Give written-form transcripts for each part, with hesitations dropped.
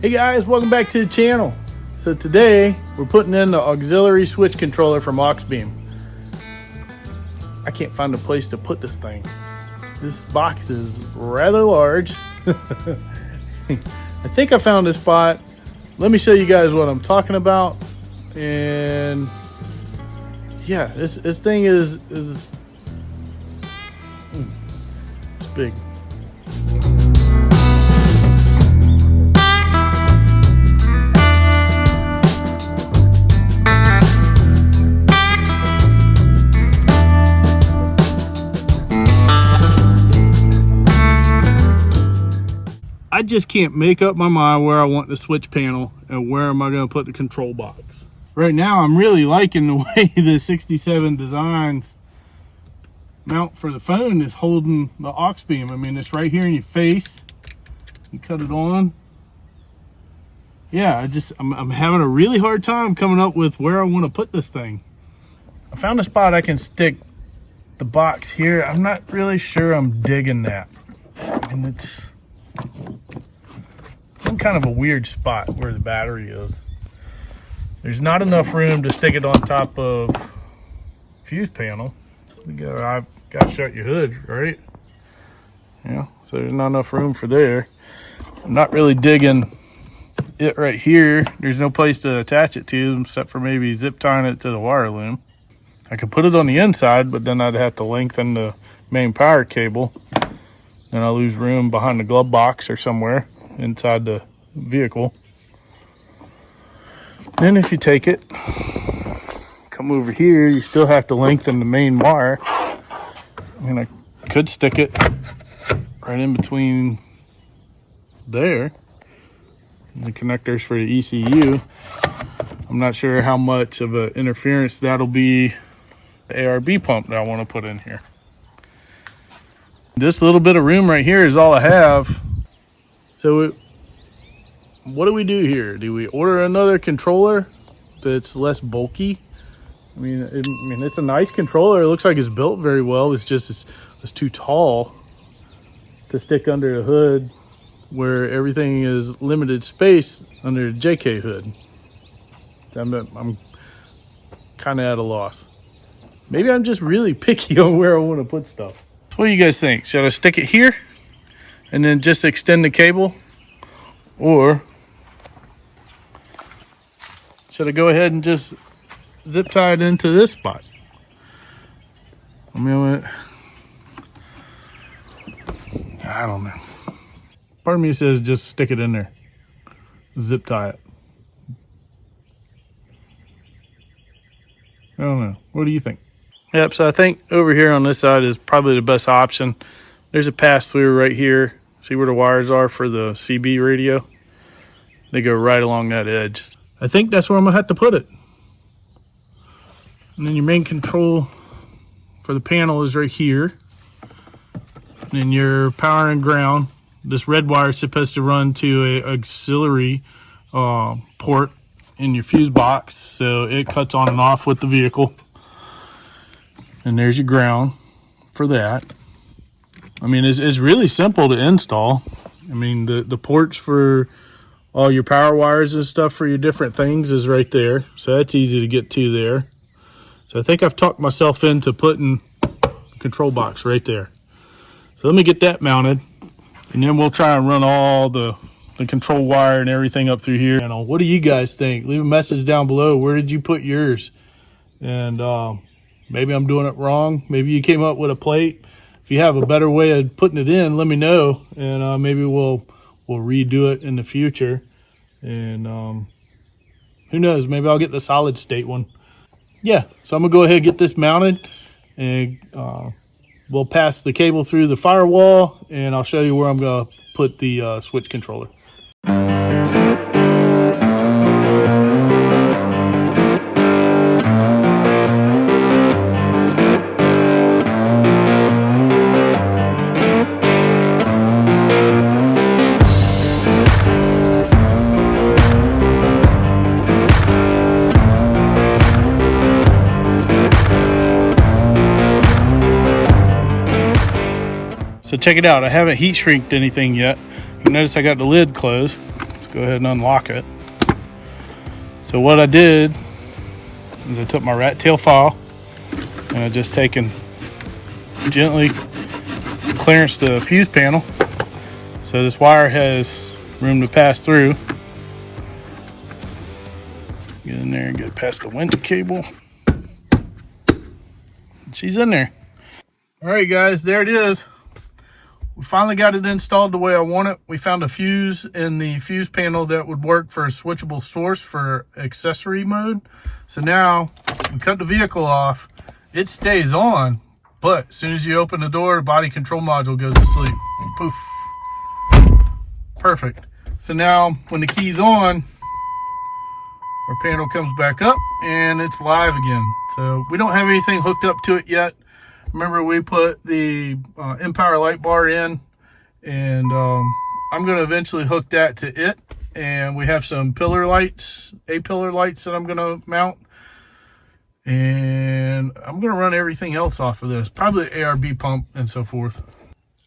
Hey guys, welcome back to the channel. So today we're putting in the auxiliary switch controller from Auxbeam. I can't find a place to put this thing. This box is rather large. I think I found a spot. Let me show you guys what I'm talking about. And yeah, this thing is it's big. I just can't make up my mind where I want the switch panel and where am I going to put the control box. Right now, I'm really liking the way the 67 Designs mount for the phone is holding the Auxbeam. I mean, it's right here in your face. You cut it on. Yeah, I'm having a really hard time coming up with where I want to put this thing. I found a spot I can stick the box here. I'm not really sure I'm digging that. And it's in kind of a weird spot where the battery is. There's not enough room to stick it on top of fuse panel. I've got to shut your hood, right? Yeah, so there's not enough room for there. I'm not really digging it right here. There's no place to attach it to except for maybe zip tying it to the wire loom. I could put it on the inside, but then I'd have to lengthen the main power cable. And I'll lose room behind the glove box or somewhere inside the vehicle. Then if you take it, come over here, you still have to lengthen the main wire. And I could stick it right in between there. The connectors for the ECU. I'm not sure how much of an interference that'll be the ARB pump that I want to put in here. This little bit of room right here is all I have. So what do we do here? Do we order another controller that's less bulky? I mean, it's a nice controller. It looks like it's built very well. It's just it's too tall to stick under the hood where everything is limited space under the JK hood. I'm kind of at a loss. Maybe I'm just really picky on where I want to put stuff. What do you guys think? Should I stick it here and then just extend the cable? Or should I go ahead and just zip tie it into this spot? I mean, I don't know. Part of me says just stick it in there. Zip tie it. I don't know. What do you think? Yep, so I think over here on this side is probably the best option. There's a pass-through right here. See where the wires are for the CB radio? They go right along that edge. I think that's where I'm gonna have to put it. And then your main control for the panel is right here. And then your power and ground. This red wire is supposed to run to a auxiliary port in your fuse box. So it cuts on and off with the vehicle. And there's your ground for that. I mean, it's really simple to install. I mean, the ports for all your power wires and stuff for your different things is right there. So that's easy to get to there. So I think I've talked myself into putting the control box right there. So let me get that mounted. And then we'll try and run all the control wire and everything up through here. And what do you guys think? Leave a message down below. Where did you put yours? And maybe I'm doing it wrong. Maybe you came up with a plate. If you have a better way of putting it in, let me know. And maybe we'll redo it in the future. And who knows? Maybe I'll get the solid state one. Yeah, so I'm going to go ahead and get this mounted. And we'll pass the cable through the firewall. And I'll show you where I'm going to put the switch controller. So check it out. I haven't heat shrinked anything yet. You notice I got the lid closed. So go ahead and unlock it. So what I did is I took my rat tail file and I just taken gently clearance the fuse panel so this wire has room to pass through. Get in there and get past the winch cable. She's in there. All right, guys, there it is. We finally got it installed the way I want it. We found a fuse in the fuse panel that would work for a switchable source for accessory mode. So now we cut the vehicle off. It stays on, but as soon as you open the door, the body control module goes to sleep. Poof. Perfect. So now when the key's on, our panel comes back up and it's live again. So we don't have anything hooked up to it yet. Remember, we put the Empower light bar in, and I'm going to eventually hook that to it. And we have some pillar lights, A-pillar lights that I'm going to mount. And I'm going to run everything else off of this, probably the ARB pump and so forth.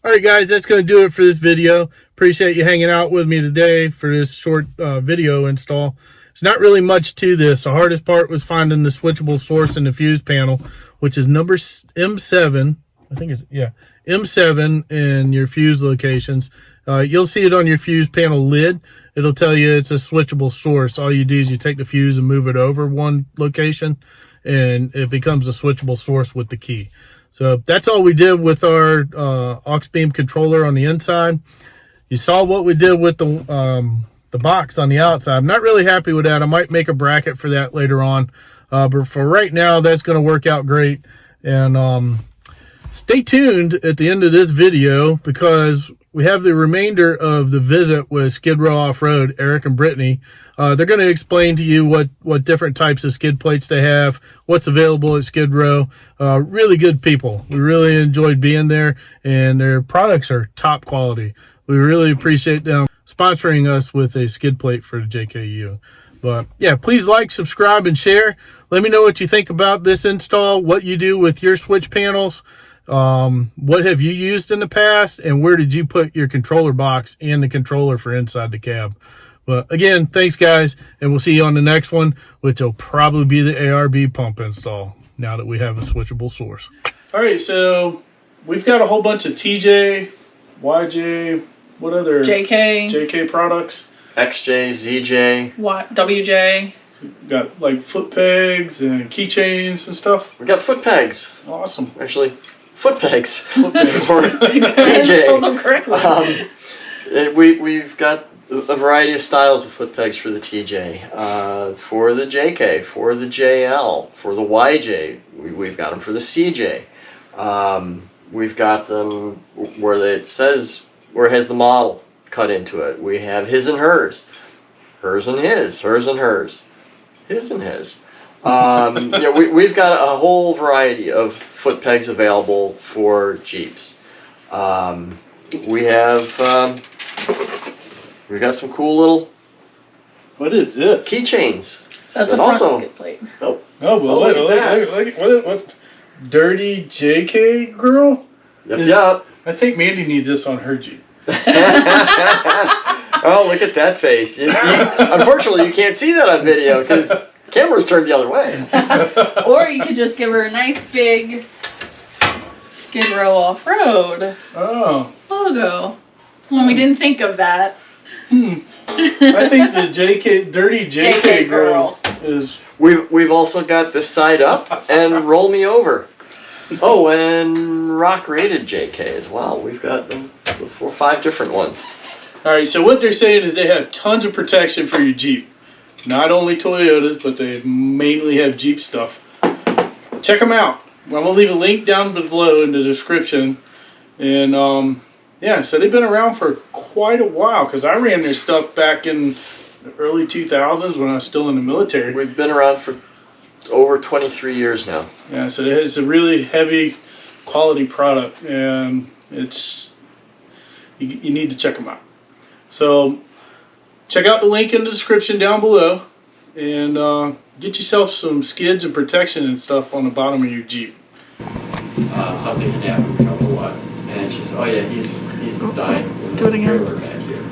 All right, guys, that's going to do it for this video. Appreciate you hanging out with me today for this short video install. It's not really much to this. The hardest part was finding the switchable source in the fuse panel, which is number M7. I think it's, yeah, M7 in your fuse locations. You'll see it on your fuse panel lid. It'll tell you it's a switchable source. All you do is you take the fuse and move it over one location, and it becomes a switchable source with the key. So that's all we did with our aux beam controller on the inside. You saw what we did with the box on the outside. I'm not really happy with that. I might make a bracket for that later on. But for right now, that's going to work out great. And stay tuned at the end of this video because we have the remainder of the visit with SKIDROW Off-Road, Eric and Brittany. They're going to explain to you what different types of skid plates they have, what's available at SKIDROW. Really good people. We really enjoyed being there, and their products are top quality. We really appreciate them sponsoring us with a skid plate for the JKU. But yeah, please like, subscribe, and share. Let me know what you think about this install, what you do with your switch panels, what have you used in the past, and where did you put your controller box and the controller for inside the cab. But again, thanks guys, and we'll see you on the next one, which will probably be the ARB pump install now that we have a switchable source. All right, so we've got a whole bunch of TJ, YJ, what other? JK products. XJ, ZJ. WJ. So got like foot pegs and keychains and stuff. We got foot pegs. Awesome. Actually, foot pegs. Foot pegs. For TJ. Hold them correctly. We've got a variety of styles of foot pegs for the TJ. For the JK, for the JL, for the YJ. We've got them for the CJ. We've got them where it says, where it has the model cut into it. We have his and hers. Hers and his. Hers and hers. His and his. Yeah, we've got a whole variety of foot pegs available for Jeeps. We have we've got some cool little, what is this? Keychains. That's a front skid plate. Oh, well, look at that. What? Dirty JK girl? Yep. I think Mandy needs this on her Jeep. Oh, look at that face. Unfortunately, you can't see that on video because the camera's turned the other way. Or you could just give her a nice big SKIDROW Off-Road logo. Well, we didn't think of that. I think the dirty JK girl is... We've also got this side up and roll me over. Oh, and rock rated JK as well. We've got them 4 or 5 different ones. All right, so what they're saying is they have tons of protection for your Jeep. Not only Toyotas, but they mainly have Jeep stuff. Check them out. I'm going to leave a link down below in the description. And yeah, so they've been around for quite a while because I ran their stuff back in the early 2000s when I was still in the military. We've been around for over 23 years now. Yeah, so it's a really heavy quality product, and it's you need to check them out. So check out the link in the description down below, and get yourself some skids and protection and stuff on the bottom of your Jeep. Something can happen, we don't know what. And she's, oh yeah, he's died in the trailer back here.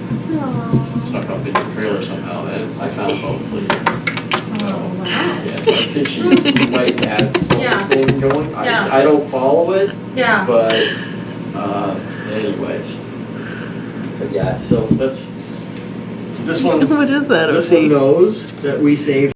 It's stuck up in the trailer somehow, and I found fell asleep. So, wow. yeah, so I think she might have something going. Yeah. I don't follow it, Yeah. but anyways. But yeah, so that's this one. What is that? This one knows that we saved